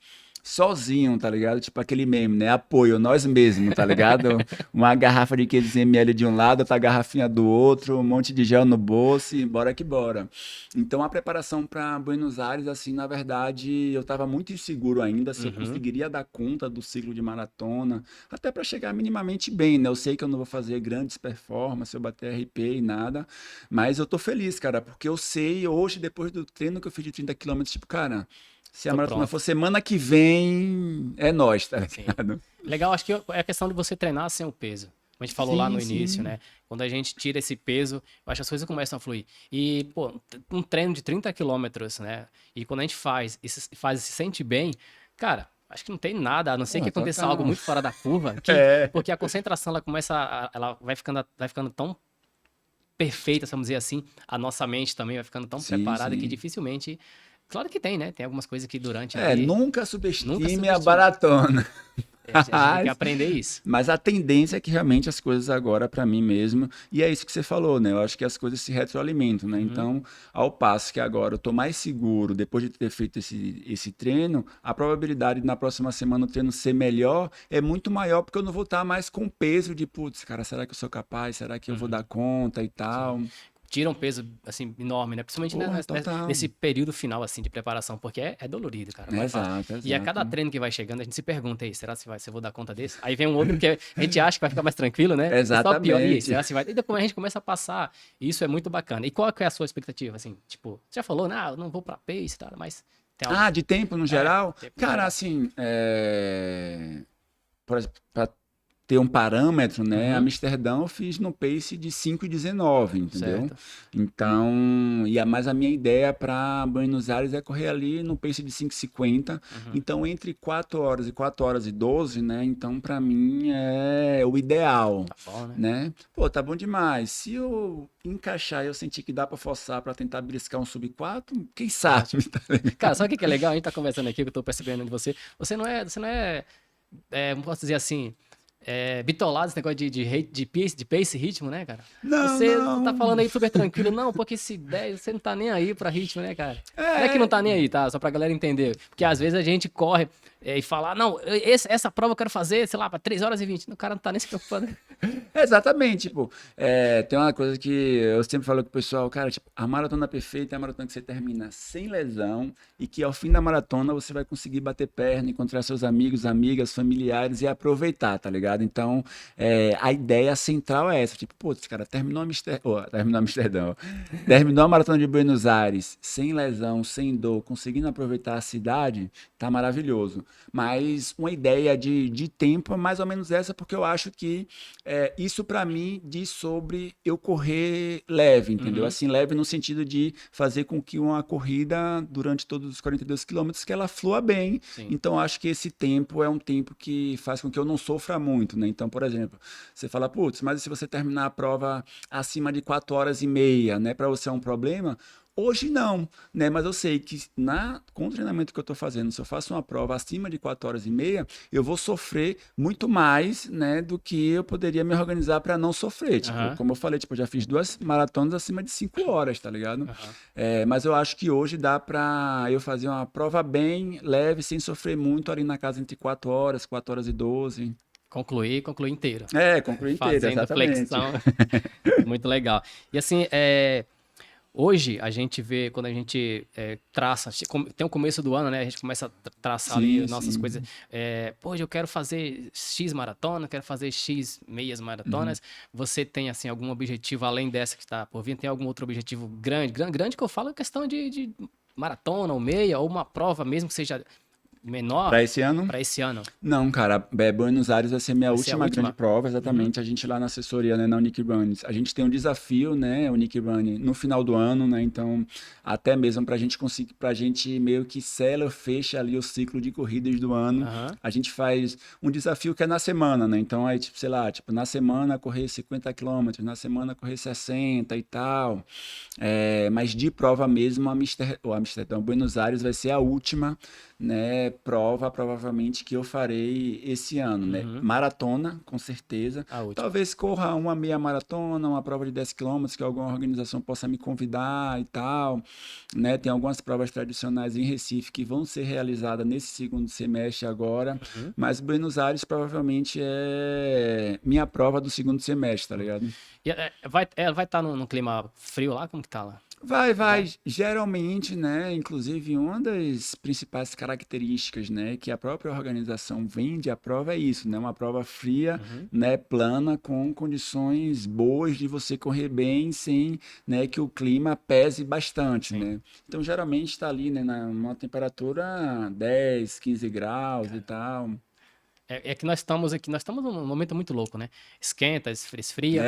sozinho, tá ligado? Tipo aquele meme, né? Apoio, nós mesmos, tá ligado? Uma garrafa de 500 ml de um lado, outra garrafinha do outro, um monte de gel no bolso e bora que bora. Então a preparação para Buenos Aires, assim, na verdade, eu estava muito inseguro ainda se eu Uhum. conseguiria dar conta do ciclo de maratona, até para chegar minimamente bem, né? Eu sei que eu não vou fazer grandes performances, eu bater RP e nada, mas eu tô feliz, cara, porque eu sei hoje, depois do treino que eu fiz de 30 quilômetros, tipo, cara, se a Tô maratona for pronto. semana que vem, é nós, tá Sim. ligado? Legal, acho que é a questão de você treinar sem o peso. Como a gente falou lá Sim, no início, sim. né? Quando a gente tira esse peso, eu acho que as coisas começam a fluir. E, pô, um treino de 30 quilômetros, né? E quando a gente faz e se sente bem, cara, acho que não tem nada, a não ser que Pô, aconteça algo total. muito fora da curva, É. porque a concentração ela começa, ela vai ficando tão perfeita, vamos dizer assim, a nossa mente também vai ficando tão Sim, preparada que sim. dificilmente, claro que tem, né? Tem algumas coisas que durante É, ali nunca nunca subestime a subestime. maratona. A gente tem que aprender isso. Mas a tendência é que realmente as coisas agora, para mim mesmo, e é isso que você falou, né? Eu acho que as coisas se retroalimentam, né? Uhum. Então, ao passo que agora eu tô mais seguro depois de ter feito esse treino, a probabilidade de na próxima semana o treino ser melhor é muito maior, porque eu não vou estar mais com peso de, putz, cara, será que eu sou capaz? Será que eu vou dar Uhum. conta e Sim. tal? Tira um peso, assim, enorme, né? Principalmente Porra, total. nesse período final, assim, de preparação, porque é dolorido, cara, não é fácil. Exato, E a exato. cada treino que vai chegando, a gente se pergunta aí, será se eu vou dar conta desse? Aí vem um outro que a gente acha que vai ficar mais tranquilo, né? E só pior. E aí, Exatamente. será se vai? E depois a gente começa a passar, e isso é muito bacana. E qual que é a sua expectativa, assim? Tipo, você já falou, não, eu não vou pra pace e tal, mas tem algo... Ah, de tempo no geral? Tempo no Cara, geral. assim, para ter um parâmetro, né? Uhum, Amsterdã eu fiz no pace de 5:19, entendeu? certo. Então, mas a minha ideia para Buenos Aires é correr ali no pace de 5:50. Uhum, Então, entre 4 horas e 4 horas e 12, né? Então, para mim é o ideal, tá bom, né? né? Pô, tá bom demais. Se eu encaixar e eu sentir que dá para forçar para tentar beliscar um sub 4, quem sabe, Ótimo. tá ligado? Cara, sabe o que que é legal? A gente tá conversando aqui, que eu tô percebendo de você. Você não é como posso dizer assim, bitolado esse negócio de pace e ritmo, né, cara? Não, Você tá não. falando aí super tranquilo, não, porque esse 10, você não tá nem aí pra ritmo, né, cara? Não é que não É, tá nem aí, tá? Só pra galera entender. Porque às vezes a gente corre e fala, não, essa prova eu quero fazer, sei lá, pra 3 horas e 20. O cara não tá nem se preocupando. exatamente, tipo, tem uma coisa que eu sempre falo com o pessoal, cara, tipo, a maratona perfeita é a maratona que você termina sem lesão e que ao fim da maratona você vai conseguir bater perna, encontrar seus amigos, amigas, familiares e aproveitar, tá ligado? Então, a ideia central é essa, tipo, putz, cara, terminou Amsterdã, ó. Terminou a maratona de Buenos Aires sem lesão, sem dor, conseguindo aproveitar a cidade, tá maravilhoso. Mas uma ideia de tempo é mais ou menos essa, porque eu acho que isso para mim diz sobre eu correr leve, entendeu? Uhum, Assim, leve no sentido de fazer com que uma corrida durante todos os 42 quilômetros que ela flua bem. sim. Então, acho que esse tempo é um tempo que faz com que eu não sofra muito, né? Então, por exemplo, você fala, putz, mas e se você terminar a prova acima de 4 horas e meia, né? Para você é um problema? Hoje não, né? Mas eu sei que com o treinamento que eu estou fazendo, se eu faço uma prova acima de 4 horas e meia, eu vou sofrer muito mais, né, do que eu poderia me organizar para não sofrer. Tipo, Aham, como eu falei, tipo, eu já fiz 2 maratonas acima de 5 horas, tá ligado? aham. Mas eu acho que hoje dá para eu fazer uma prova bem leve, sem sofrer muito, ali na casa entre 4 horas, 4 horas e 12. Concluir inteiro. Concluir inteiro, Fazendo exatamente. flexão. Muito legal. E assim, hoje a gente vê, quando a gente traça, tem o começo do ano, né? A gente começa a traçar ali Sim, nossas sim. coisas. Pô, eu quero fazer X maratona, quero fazer X meias Uhum. maratonas. Você tem, assim, algum objetivo além dessa que está por vir? Tem algum outro objetivo grande? Grande que eu falo é questão de maratona ou meia, ou uma prova mesmo que seja menor Para esse ano? para esse ano? Não, cara, Buenos Aires vai ser minha Vai ser a última última? grande prova, exatamente. A gente lá na assessoria, né, na Unique Runs, a gente tem um desafio, né, Unique Run no final do ano, né, então até mesmo para a gente conseguir, para a gente meio que sela, fecha ali o ciclo de corridas do ano, Aham. a gente faz um desafio que é na semana, né, então aí, tipo, sei lá, tipo, na semana correr 50 quilômetros, na semana correr 60 e tal, mas de prova mesmo, Amsterdã, Buenos Aires vai ser a última, né, prova provavelmente que eu farei esse ano, né? Uhum. Maratona, com certeza. A última. Talvez corra uma meia maratona, uma prova de 10 quilômetros que alguma organização possa me convidar e tal, né? Tem algumas provas tradicionais em Recife que vão ser realizadas nesse segundo semestre agora, Uhum. mas Buenos Aires provavelmente é minha prova do segundo semestre, tá ligado? E vai estar num clima frio lá? Como que tá lá? Vai. Vai. Geralmente, né? Inclusive, uma das principais características, né, que a própria organização vende a prova é isso, né? Uma prova fria, Uhum. né, plana, com condições boas de você correr bem, sem, né, que o clima pese bastante, Sim. né? Então, geralmente está ali, né, numa temperatura 10, 15 graus e tal. É que nós estamos aqui, nós estamos num momento muito louco, né? Esquenta, esfria.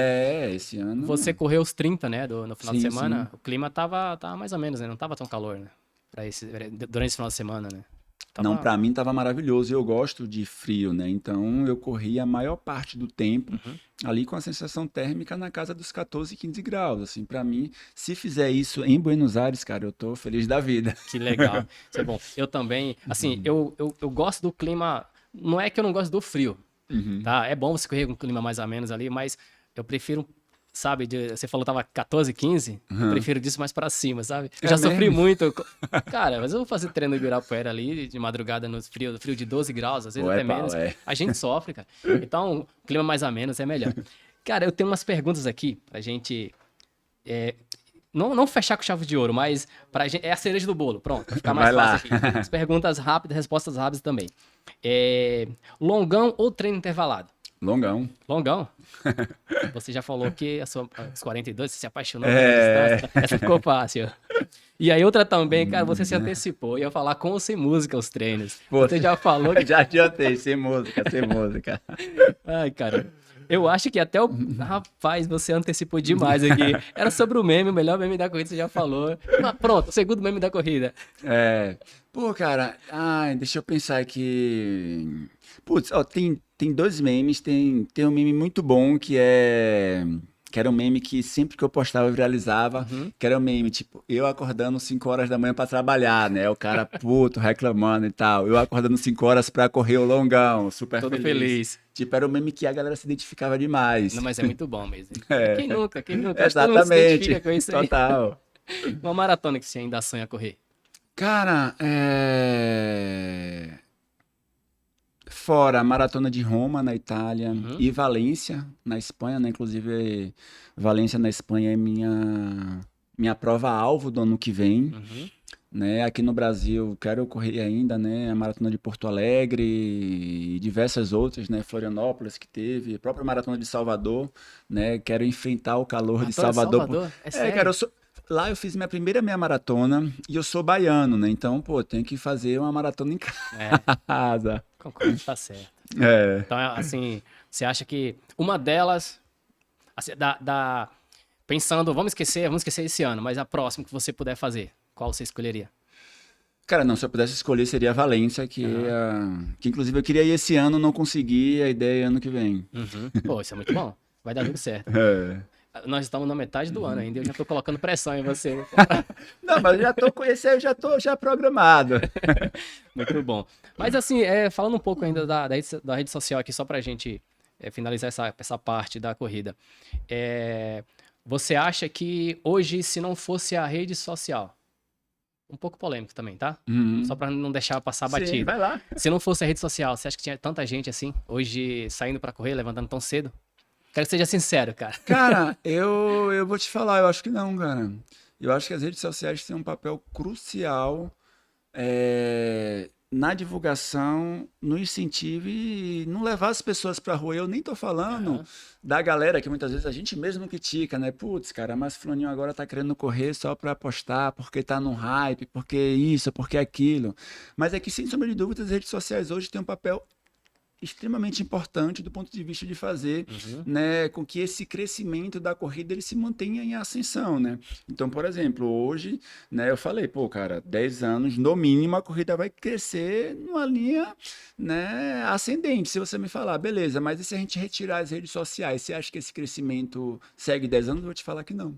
Esse Você ano, correu os 30, né, no final de sim, sim. semana. O clima tava mais ou menos, né? Não tava tão calor, né? Durante esse final de semana, né? Não, Tava. para mim estava maravilhoso. Eu gosto de frio, né? Então eu corri a maior parte do tempo Uhum. ali com a sensação térmica na casa dos 14, 15 graus. Assim, para mim, se fizer isso em Buenos Aires, cara, eu tô feliz da vida. Que legal. Isso é bom. Eu também, assim, eu gosto do clima. Não é que eu não gosto do frio, Uhum. tá? É bom você correr com um clima mais ou menos ali, mas eu prefiro, sabe, você falou que tava 14, 15, eu Uhum. prefiro disso mais pra cima, sabe? Eu É já sofri mesmo? muito. Cara, mas eu vou fazer treino em Ibirapuera ali, de madrugada no frio de 12 graus, às vezes Ou é até pau, menos. é. A gente sofre, cara. Então, clima mais ou menos é melhor. Cara, eu tenho umas perguntas aqui pra gente não fechar com chave de ouro, mas pra gente, é a cereja do bolo, pronto, pra ficar mais Vai fácil lá. aqui. As perguntas rápidas, respostas rápidas também. Longão ou treino intervalado? Longão. Longão? Você já falou que aos 42 você se apaixonou pela É. distância. Essa ficou fácil. E aí outra também, cara, você se antecipou. Ia falar com ou sem música os treinos. Pô, Você já falou que... já adiantei, sem música, sem música. Ai, cara. Eu acho que até o... Rapaz, você antecipou demais aqui. Era sobre o meme, o melhor meme da corrida, você já falou. Ah, pronto, o segundo meme da corrida. É. Pô, cara, ai, deixa eu pensar aqui. Putz, ó, tem dois memes. Tem um meme muito bom que é. Que era um meme que sempre que eu postava viralizava. Uhum. Que era um meme, tipo, eu acordando 5 horas da manhã pra trabalhar, né? O cara puto, reclamando e tal. Eu acordando 5 horas pra correr o longão, super Todo feliz. feliz. Tipo, era um meme que a galera se identificava demais. Não, mas é muito bom mesmo. É, Quem nunca? Quem nunca? Acho que todo mundo se identifica exatamente. com isso aí. Total. Uma maratona que você ainda sonha correr. Cara, fora a Maratona de Roma, na Itália, Uhum. e Valência, na Espanha, né? Inclusive, Valência, na Espanha, é minha prova-alvo do ano que vem, Uhum. né? Aqui no Brasil, quero correr ainda, né? A Maratona de Porto Alegre e diversas outras, né? Florianópolis que teve, a própria Maratona de Salvador, né? Quero enfrentar o calor de Maratona de Salvador. Salvador? É Cara, sério? lá eu fiz minha primeira meia maratona e eu sou baiano, né? Então, pô, tenho que fazer uma maratona em É, casa. concordo, tá certo. É. Então, assim, você acha que uma delas, assim, pensando, vamos esquecer esse ano, mas a próxima que você puder fazer, qual você escolheria? Cara, não, se eu pudesse escolher seria a Valência, Aham. que inclusive eu queria ir esse ano, não consegui, a ideia é ano que vem. Uhum. Pô, isso é muito bom. Vai dar tudo certo. É. Nós estamos na metade do ano ainda, eu já tô colocando pressão em você. Não, mas eu já tô com esse aí, eu já tô já programado. Muito bom. Mas assim, falando um pouco ainda da rede social aqui, só pra gente finalizar essa parte da corrida. Você acha que hoje, se não fosse a rede social, um pouco polêmico também, tá? Só Uhum. pra não deixar passar Sim, batido. vai lá. Se não fosse a rede social, você acha que tinha tanta gente assim, hoje saindo pra correr, levantando tão cedo? Quero que seja sincero, cara. Cara, eu vou te falar, eu acho que não, cara. Eu acho que as redes sociais têm um papel crucial na divulgação, no incentivo e não levar as pessoas para a rua. Eu nem tô falando Aham. da galera que muitas vezes a gente mesmo critica, né? Putz, cara, mas fulaninho agora tá querendo correr só para postar, porque tá num hype, porque isso, porque aquilo. Mas é que, sem sombra de dúvida, as redes sociais hoje têm um papel extremamente importante do ponto de vista de fazer, Uhum. né, com que esse crescimento da corrida ele se mantenha em ascensão, né? Então, por exemplo, hoje, né, eu falei, pô, cara, 10 anos, no mínimo, a corrida vai crescer numa linha, né, ascendente. Se você me falar, beleza, mas e se a gente retirar as redes sociais, você acha que esse crescimento segue 10 anos? Eu vou te falar que não.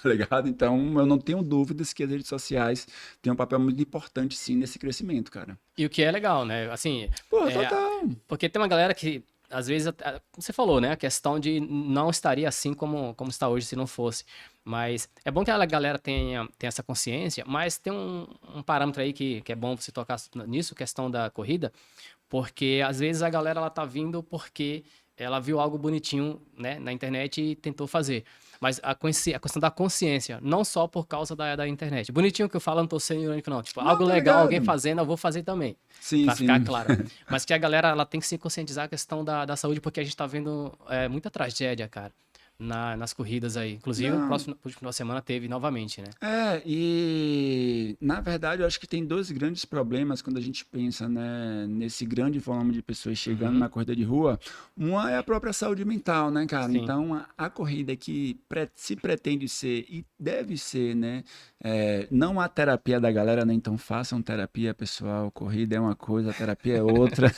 Tá ligado? Então, eu não tenho dúvidas que as redes sociais têm um papel muito importante, sim, nesse crescimento, cara. E o que é legal, né? Assim, Pô, é, total. porque tem uma galera que, às vezes, você falou, né? A questão de não estaria assim como está hoje se não fosse. Mas é bom que a galera tenha essa consciência, mas tem um parâmetro aí que é bom você tocar nisso, questão da corrida, porque às vezes a galera ela tá vindo porque ela viu algo bonitinho, né, na internet e tentou fazer. Mas a questão da consciência, não só por causa da internet. Bonitinho que eu falo, não tô sendo irônico, não. Tipo, Não, algo tá legal, alguém ligado? fazendo, eu vou fazer também. Sim, Pra ficar sim. claro. Mas que a galera ela tem que se conscientizar a questão da saúde, porque a gente tá vendo muita tragédia, cara, nas corridas aí. Inclusive, o Não, próximo final de semana teve novamente, né? e na verdade eu acho que tem dois grandes problemas quando a gente pensa, né, nesse grande volume de pessoas chegando Uhum, na corrida de rua. Uma é a própria saúde mental, né, cara? sim. Então a corrida que se pretende ser e deve ser, né, não a terapia da galera, né? Então façam terapia, pessoal. Corrida é uma coisa, a terapia é outra.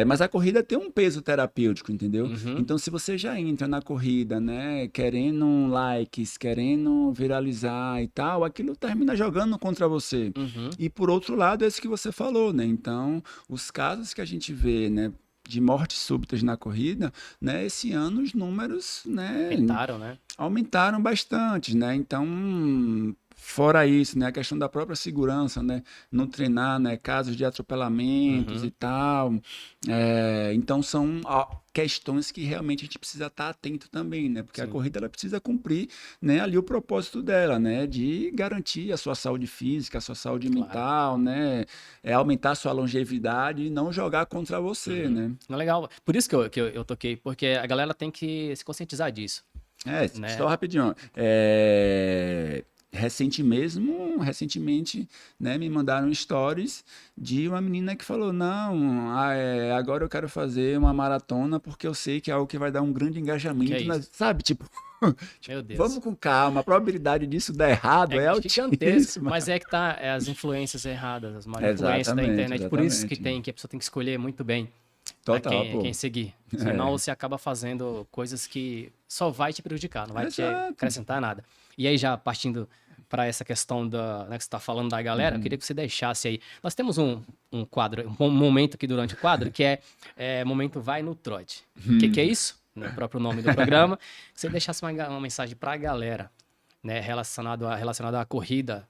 Mas a corrida tem um peso terapêutico, entendeu? Uhum, Então, se você já entra na corrida, né, querendo likes, querendo viralizar e tal, aquilo termina jogando contra você. uhum. E por outro lado, é isso que você falou, né? Então, os casos que a gente vê, né, de mortes súbitas na corrida, né, esse ano os números, né, Aumentaram, né? aumentaram bastante, né? Então, fora isso, né, a questão da própria segurança, né, não treinar, né, casos de atropelamentos e Uhum, tal. Então, são questões que realmente a gente precisa estar atento também, né? Porque a sim, corrida ela precisa cumprir, né, ali o propósito dela, né, de garantir a sua saúde física, a sua saúde claro. mental, né, aumentar a sua longevidade e não jogar contra você, Uhum. né? Não, legal. Por isso que eu toquei, porque a galera tem que se conscientizar disso, Só né? rapidinho. Recentemente, né, me mandaram stories de uma menina que falou: Não, agora eu quero fazer uma maratona porque eu sei que é algo que vai dar um grande Que é engajamento, isso? sabe? Tipo, Meu Deus. vamos com calma, a probabilidade disso dar errado É é gigantesco, altíssima. mas é que tá as influências erradas, as má influências da Exatamente, internet. Por isso que exatamente. tem, que a pessoa tem que escolher muito bem a Total, quem pô. seguir. Senão É, você acaba fazendo coisas que só vai te prejudicar, não vai te exato. acrescentar nada. E aí, já partindo para essa questão né, que você está falando da galera, eu queria Uhum. que você deixasse aí. Nós temos um quadro, um momento aqui durante o quadro, que é momento Vai no Trote. O que é isso? No próprio nome do programa. Que você deixasse uma mensagem para a galera, né, relacionado à corrida,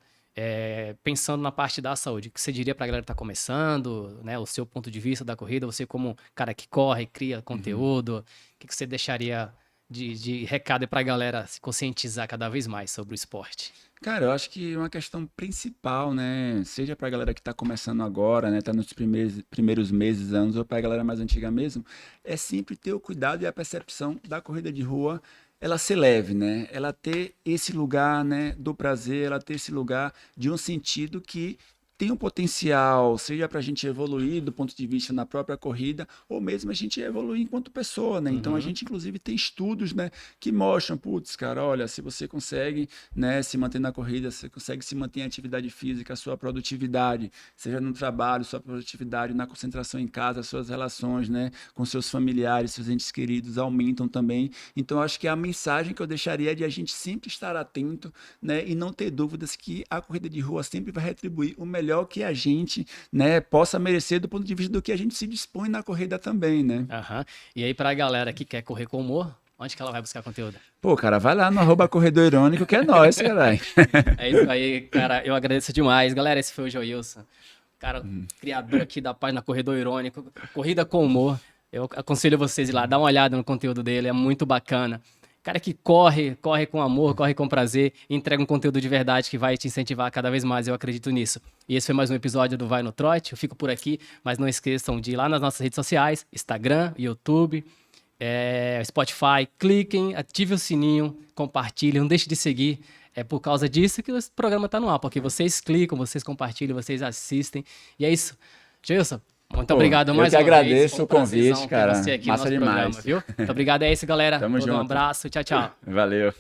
pensando na parte da saúde. O que você diria para a galera que está começando, né, o seu ponto de vista da corrida, você como cara que corre, cria Uhum. conteúdo, o que você deixaria de recado para a galera se conscientizar cada vez mais sobre o esporte? Cara, eu acho que uma questão principal, né, seja para a galera que está começando agora, né, tá nos primeiros meses, anos, ou para a galera mais antiga mesmo, é sempre ter o cuidado e a percepção da corrida de rua, ela ser leve, né, ela ter esse lugar, né, do prazer, ela ter esse lugar de um sentido que tem um potencial, seja para a gente evoluir do ponto de vista na própria corrida, ou mesmo a gente evoluir enquanto pessoa, né? Então a Uhum, gente inclusive tem estudos, né, que mostram, putz, cara, olha, se você consegue, né, se manter na corrida, você consegue se manter em atividade física, a sua produtividade, seja no trabalho, sua produtividade, na concentração em casa, suas relações, né, com seus familiares, seus entes queridos aumentam também. Então, acho que a mensagem que eu deixaria é de a gente sempre estar atento, né, e não ter dúvidas que a corrida de rua sempre vai retribuir o melhor que a gente, né, possa merecer do ponto de vista do que a gente se dispõe na corrida também, né? aham. E aí, para a galera que quer correr com humor, onde que ela vai buscar conteúdo? Pô, cara, vai lá no @corredor irônico que é nóis, caralho. É isso aí, cara. Eu agradeço demais. Galera, esse foi o Joilson, cara, criador aqui da página Corredor Irônico, Corrida com Humor. Eu aconselho vocês a ir lá, dar uma olhada no conteúdo dele, é muito bacana. cara que corre com amor, corre com prazer, e entrega um conteúdo de verdade que vai te incentivar cada vez mais, eu acredito nisso. E esse foi mais um episódio do Vai no Trote, eu fico por aqui, mas não esqueçam de ir lá nas nossas redes sociais, Instagram, YouTube, Spotify, cliquem, ative o sininho, compartilhem, não deixe de seguir. É por causa disso que o programa tá no ar, porque vocês clicam, vocês compartilham, vocês assistem. E é isso. Gilson, muito obrigado mais uma vez. Eu que agradeço o convite, cara. Você aqui Massa no nosso demais. programa, viu? Muito obrigado, é isso, galera. Tamo junto. Um abraço, tchau, tchau. Valeu.